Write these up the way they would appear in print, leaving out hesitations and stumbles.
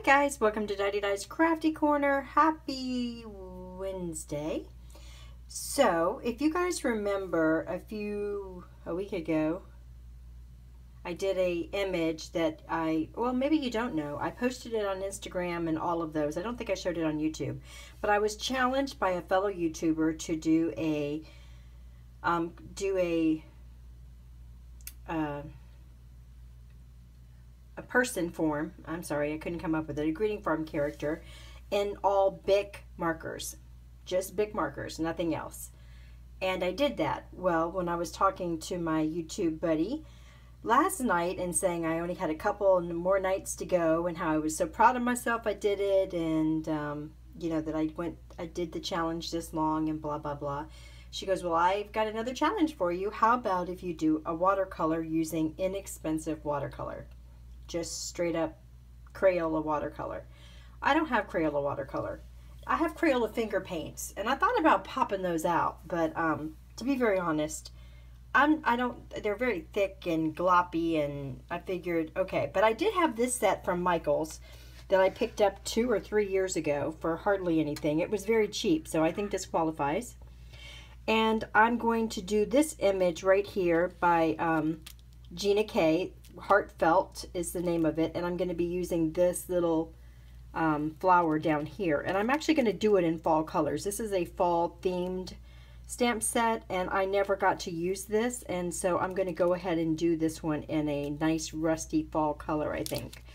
Hi guys, welcome to Diane's Crafty Corner. Happy Wednesday. So, if you guys remember a week ago, I did a image that well, maybe you don't know. I posted it on Instagram and all of those. I don't think I showed it on YouTube, but I was challenged by a fellow YouTuber to do a person form. I'm sorry, I couldn't come up with it. A greeting farm character in all Bic markers. Just Bic markers, nothing else. And I did that. Well, when I was talking to my YouTube buddy last night and saying I only had a couple more nights to go and how I was so proud of myself I did it, and you know, that I did the challenge this long and blah blah blah. She goes, well, I've got another challenge for you. How about if you do a watercolor using inexpensive watercolor? Just straight up Crayola watercolor. I don't have Crayola watercolor. I have Crayola finger paints, and I thought about popping those out, but to be very honest, they're very thick and gloppy, and I figured, okay. But I did have this set from Michael's that I picked up 2 or 3 years ago for hardly anything. It was very cheap, so I think this qualifies. And I'm going to do this image right here by Gina K. Heartfelt is the name of it, and I'm going to be using this little flower down here, and I'm actually going to do it in fall colors. This is a fall themed stamp set, and I never got to use this, and so I'm going to go ahead and do this one in a nice rusty fall color, I think.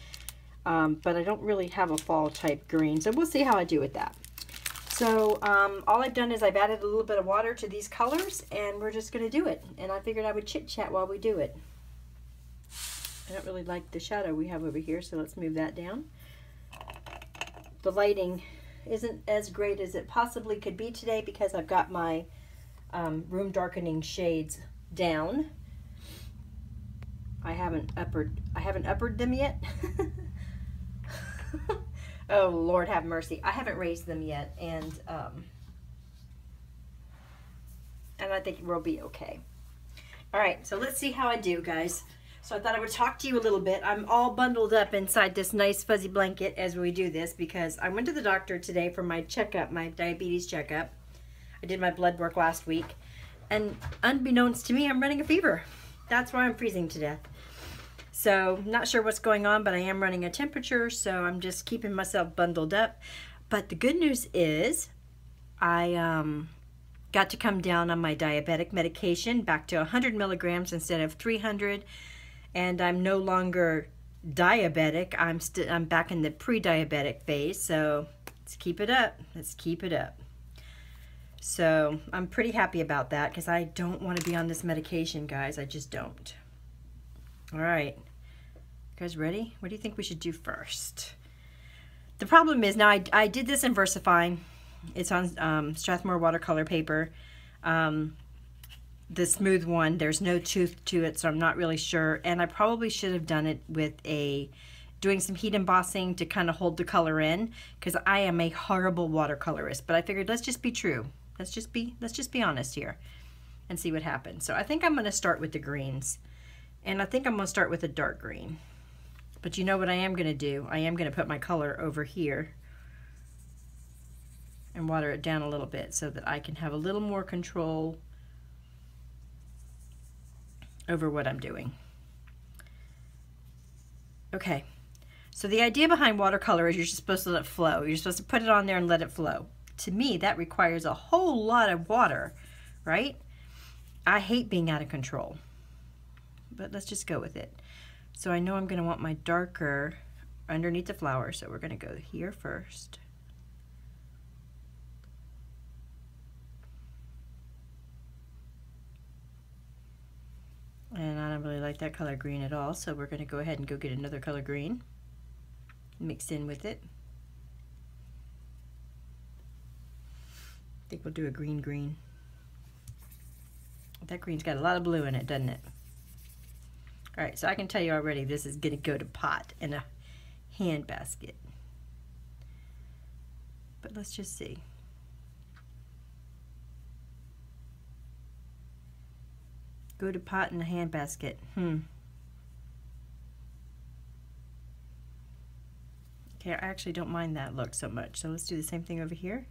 But I don't really have a fall type green, so we'll see how I do with that. So all I've done is I've added a little bit of water to these colors, and we're just going to do it, and I figured I would chit chat while we do it. I don't really like the shadow we have over here, so let's move that down. The lighting isn't as great as it possibly could be today because I've got my room darkening shades down. I haven't uppered them yet. Oh, Lord have mercy. I haven't raised them yet, and I think we'll be okay. All right, so let's see how I do, guys. So I thought I would talk to you a little bit. I'm all bundled up inside this nice fuzzy blanket as we do this because I went to the doctor today for my checkup, my diabetes checkup. I did my blood work last week, and unbeknownst to me, I'm running a fever. That's why I'm freezing to death. So not sure what's going on, but I am running a temperature, so I'm just keeping myself bundled up. But the good news is I got to come down on my diabetic medication back to 100 milligrams instead of 300. And I'm no longer diabetic. I'm back in the pre-diabetic phase. So let's keep it up. Let's keep it up. So I'm pretty happy about that because I don't want to be on this medication, guys. I just don't. All right, you guys ready? What do you think we should do first? The problem is now I did this in VersaFine. It's on Strathmore watercolor paper. The smooth one, there's no tooth to it, so I'm not really sure, and I probably should have done it with doing some heat embossing to kind of hold the color in, because I am a horrible watercolorist. But I figured let's just be true, let's just be honest here and see what happens. So I think I'm going to start with the greens, and I think I'm going to start with a dark green. But you know what I am going to do? I am going to put my color over here and water it down a little bit so that I can have a little more control over what I'm doing. Okay, so the idea behind watercolor is you're just supposed to let it flow. You're supposed to put it on there and let it flow. To me, that requires a whole lot of water, right? I hate being out of control, but let's just go with it. So I know I'm going to want my darker underneath the flower, so we're going to go here first. And I don't really like that color green at all, so we're going to go ahead and go get another color green mixed in with it. I think we'll do a green. That green's got a lot of blue in it, doesn't it? All right, so I can tell you already this is going to go to pot in a hand basket. But let's just see. Go to pot in a handbasket. Okay, I actually don't mind that look so much. So let's do the same thing over here.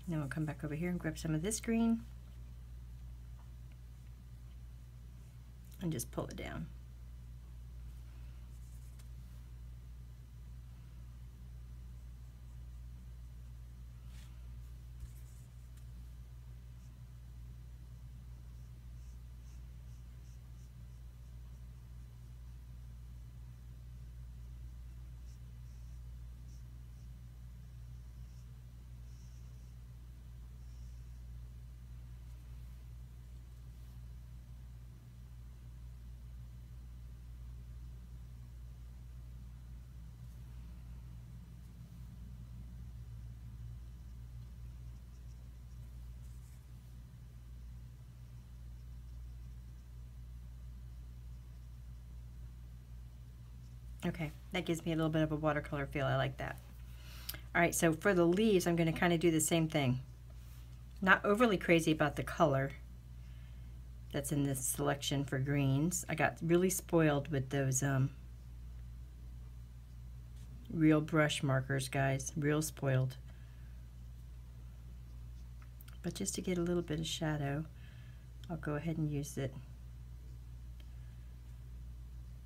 Then we'll come back over here and grab some of this green and just pull it down. Okay, that gives me a little bit of a watercolor feel. I like that. All right, so for the leaves, I'm going to kind of do the same thing. Not overly crazy about the color that's in this selection for greens. I got really spoiled with those real brush markers, guys. Real spoiled. But just to get a little bit of shadow, I'll go ahead and use it.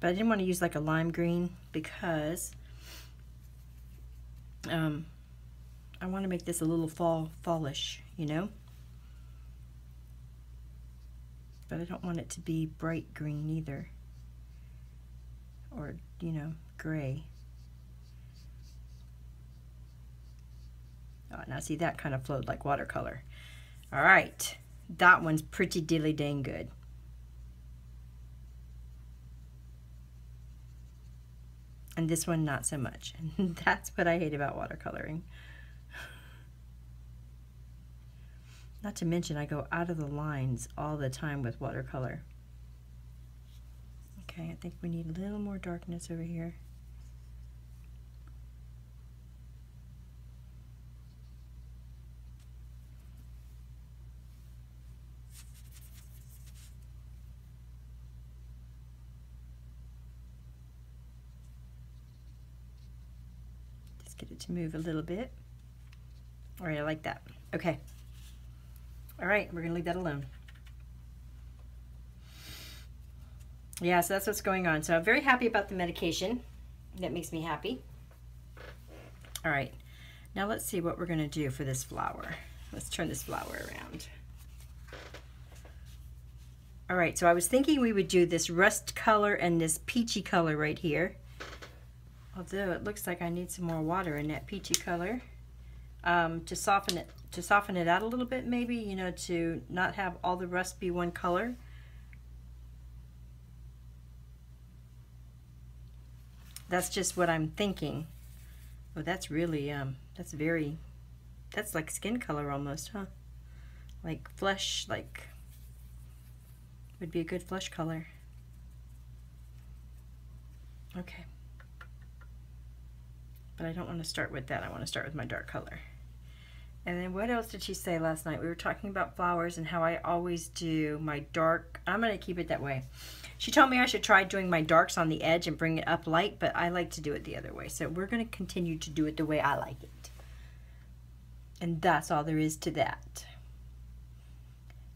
But I didn't want to use like a lime green because I want to make this a little fallish, you know? But I don't want it to be bright green either. Or, you know, gray. Oh, now see, that kind of flowed like watercolor. All right, that one's pretty dilly dang good. And this one not so much. And that's what I hate about watercoloring. Not to mention I go out of the lines all the time with watercolor. Okay, I think we need a little more darkness over here. Get it to move a little bit. All right, I like that. Okay. All right, we're gonna leave that alone. Yeah, so that's what's going on. So I'm very happy about the medication. That makes me happy. All right, now let's see what we're gonna do for this flower. Let's turn this flower around. All right, so I was thinking we would do this rust color and this peachy color right here. Although it looks like I need some more water in that peachy color to soften it out a little bit, maybe, you know, to not have all the rust be one color. That's just what I'm thinking. Oh, that's really that's like skin color almost, huh? Like flesh, like would be a good flesh color. Okay. But I don't want to start with that. I want to start with my dark color. And then what else did she say last night? We were talking about flowers and how I always do my dark. I'm going to keep it that way. She told me I should try doing my darks on the edge and bring it up light, but I like to do it the other way. So we're going to continue to do it the way I like it. And that's all there is to that.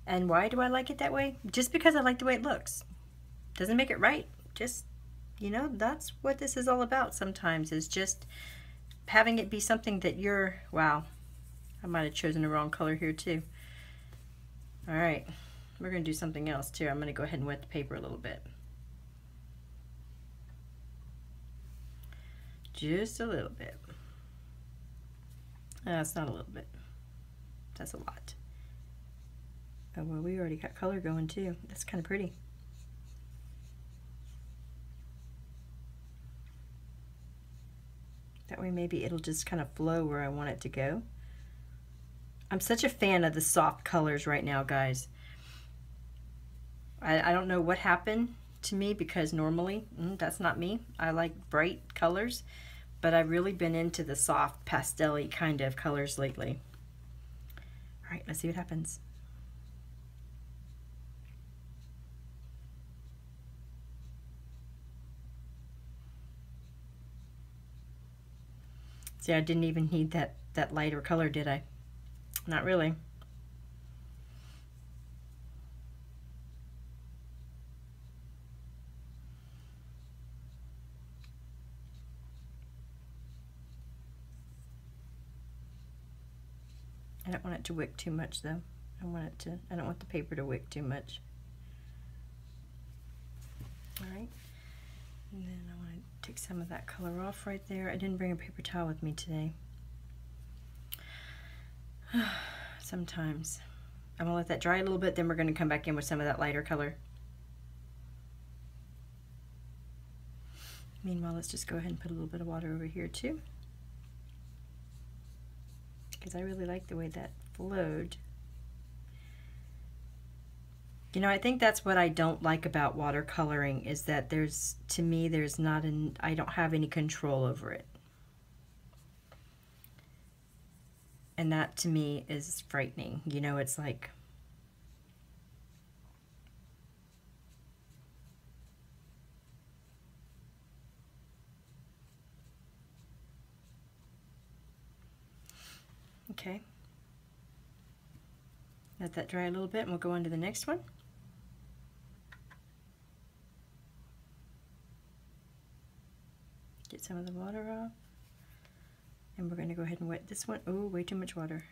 And why do I like it that way? Just because I like the way it looks. Doesn't make it right. Just, you know, that's what this is all about sometimes, is just having it be something that you're, wow, I might have chosen the wrong color here too. All right, we're going to do something else too. I'm going to go ahead and wet the paper a little bit. Just a little bit. That's not a little bit. That's a lot. Oh, well, we already got color going too. That's kind of pretty. That way maybe it'll just kind of flow where I want it to go. I'm such a fan of the soft colors right now, guys. I don't know what happened to me, because normally, that's not me. I like bright colors, but I've really been into the soft pastel-y kind of colors lately. All right, let's see what happens. See, I didn't even need that lighter color, did I? Not really. I don't want it to wick too much though. I don't want the paper to wick too much. All right. And then I want to take some of that color off right there. I didn't bring a paper towel with me today. Sometimes. I'm gonna let that dry a little bit, then we're gonna come back in with some of that lighter color. Meanwhile, let's just go ahead and put a little bit of water over here too, because I really like the way that flowed. You know, I think that's what I don't like about watercoloring, is that to me, I don't have any control over it. And that to me is frightening. You know, it's like, okay. Let that dry a little bit and we'll go on to the next one. Get some of the water off. And we're going to go ahead and wet this one. Oh, way too much water.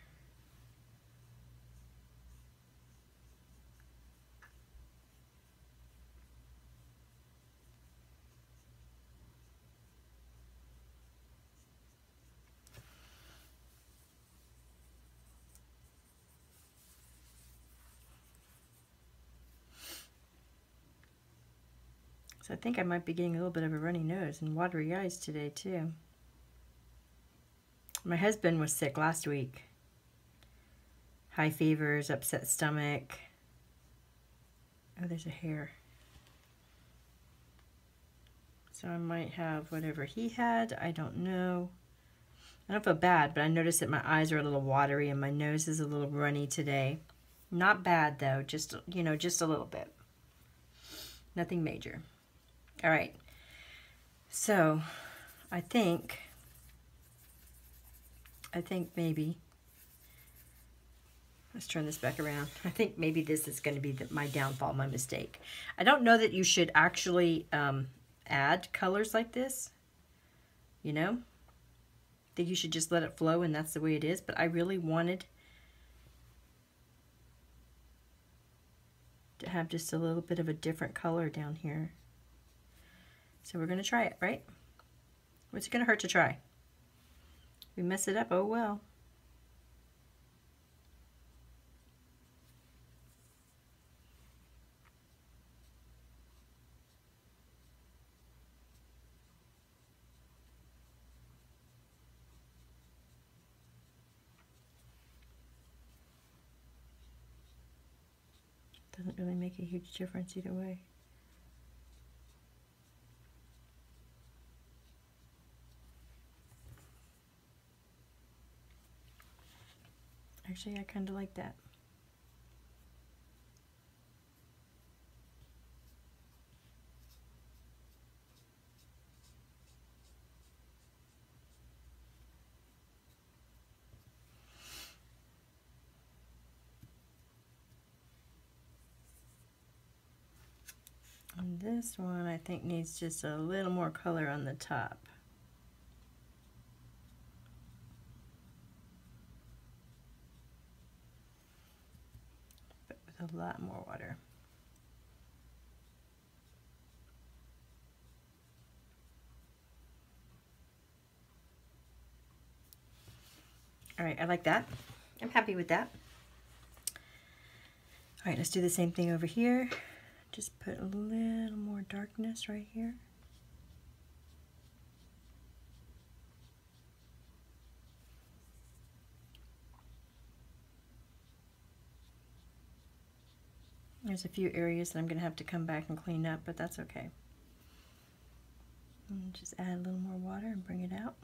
So I think I might be getting a little bit of a runny nose and watery eyes today too. My husband was sick last week. High fevers, upset stomach. Oh, there's a hair. So I might have whatever he had. I don't know. I don't feel bad, but I noticed that my eyes are a little watery and my nose is a little runny today. Not bad though, just, you know, just a little bit. Nothing major. All right. So I think maybe, let's turn this back around. I think maybe this is going to be my downfall, my mistake. I don't know that you should actually add colors like this, you know. I think you should just let it flow and that's the way it is, but I really wanted to have just a little bit of a different color down here. So we're going to try it, right? What's it going to hurt to try? We mess it up, oh well. Doesn't really make a huge difference either way. Actually, I kind of like that. And this one I think needs just a little more color on the top. But with a lot more water. All right, I like that. I'm happy with that. All right, let's do the same thing over here. Just put a little more darkness right here. There's a few areas that I'm going to have to come back and clean up, but that's okay. And just add a little more water and bring it out.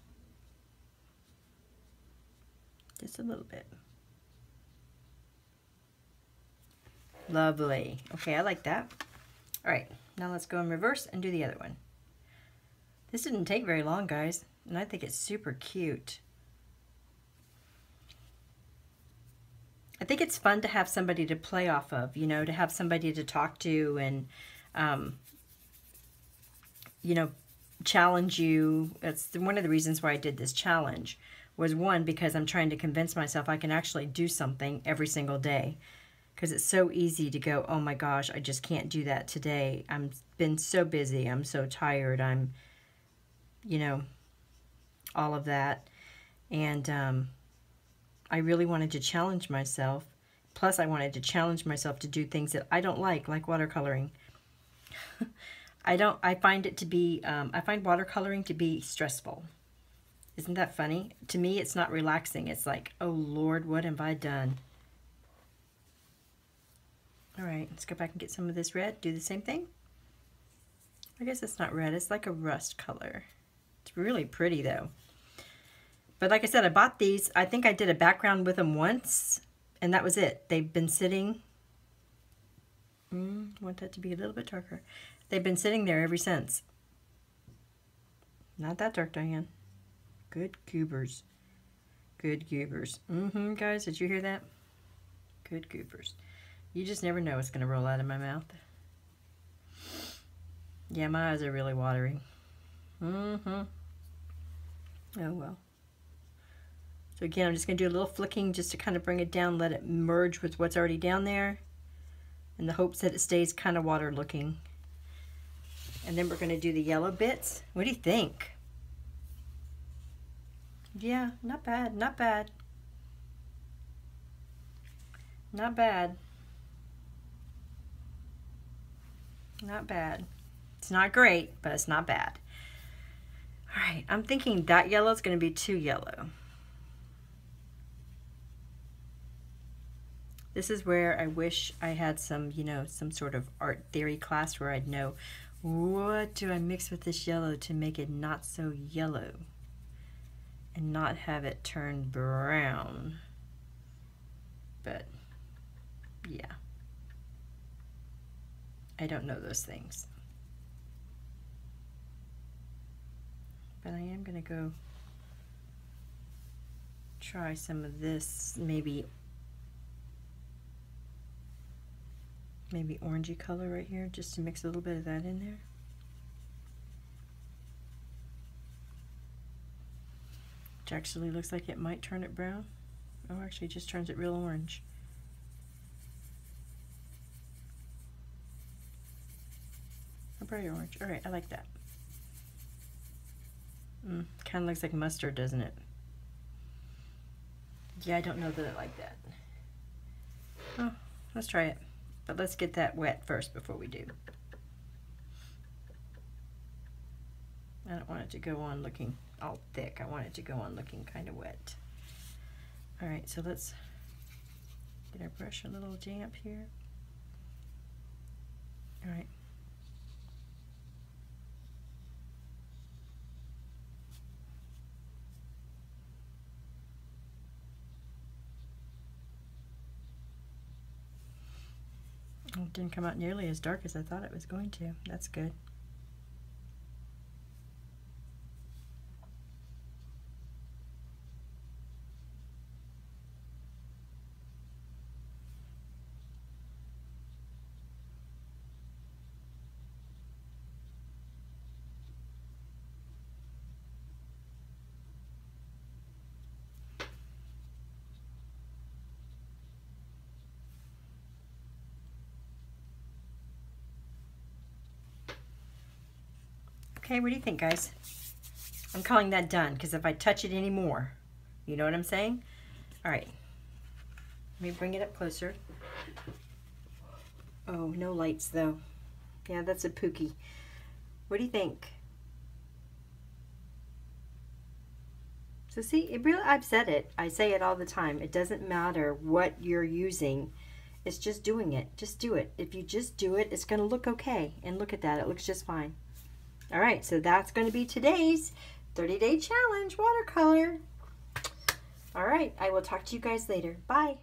Just a little bit. Lovely. Okay, I like that. All right, now let's go in reverse and do the other one. This didn't take very long, guys, and I think it's super cute. I think it's fun to have somebody to play off of, you know, to have somebody to talk to and, you know, challenge you. That's one of the reasons why I did this challenge, was one, because I'm trying to convince myself I can actually do something every single day. Because it's so easy to go, oh my gosh, I just can't do that today. I've been so busy. I'm so tired. I'm, you know, all of that. And I really wanted to challenge myself. Plus, I wanted to challenge myself to do things that I don't like watercoloring. I find it to be, I find watercoloring to be stressful. Isn't that funny? To me, it's not relaxing. It's like, oh Lord, what have I done? All right, let's go back and get some of this red. Do the same thing. I guess it's not red. It's like a rust color. It's really pretty though. But like I said, I bought these. I think I did a background with them once, and that was it. They've been sitting. I want that to be a little bit darker. They've been sitting there ever since. Not that dark, Diane. Good goobers. Good goobers. Guys, did you hear that? Good goobers. You just never know what's going to roll out of my mouth. Yeah, my eyes are really watering. Oh, well. So again, I'm just going to do a little flicking just to kind of bring it down, let it merge with what's already down there, in the hopes that it stays kind of water looking. And then we're going to do the yellow bits. What do you think? Yeah, not bad, not bad. Not bad. Not bad. It's not great, but it's not bad. All right, I'm thinking that yellow is going to be too yellow. This is where I wish I had some, you know, some sort of art theory class where I'd know, what do I mix with this yellow to make it not so yellow and not have it turn brown. But yeah, I don't know those things. But I am going to go try some of this, maybe orangey color right here, just to mix a little bit of that in there. Which actually looks like it might turn it brown. Oh, actually it just turns it real orange. A bright orange. All right, I like that. Kind of looks like mustard, doesn't it? Yeah, I don't know that I like that. Oh, let's try it. But let's get that wet first before we do. I don't want it to go on looking all thick. I want it to go on looking kind of wet. All right, so let's get our brush a little damp here. All right. It didn't come out nearly as dark as I thought it was going to. That's good. Okay, what do you think, guys? I'm calling that done, because if I touch it anymore, you know what I'm saying? All right, let me bring it up closer. Oh, no lights though. Yeah, that's a Pookie. What do you think? So see, it really, I've said it. I say it all the time. It doesn't matter what you're using. It's just doing it. Just do it. If you just do it, it's going to look okay. And look at that. It looks just fine. All right, so that's going to be today's 30-day challenge watercolor. All right, I will talk to you guys later. Bye.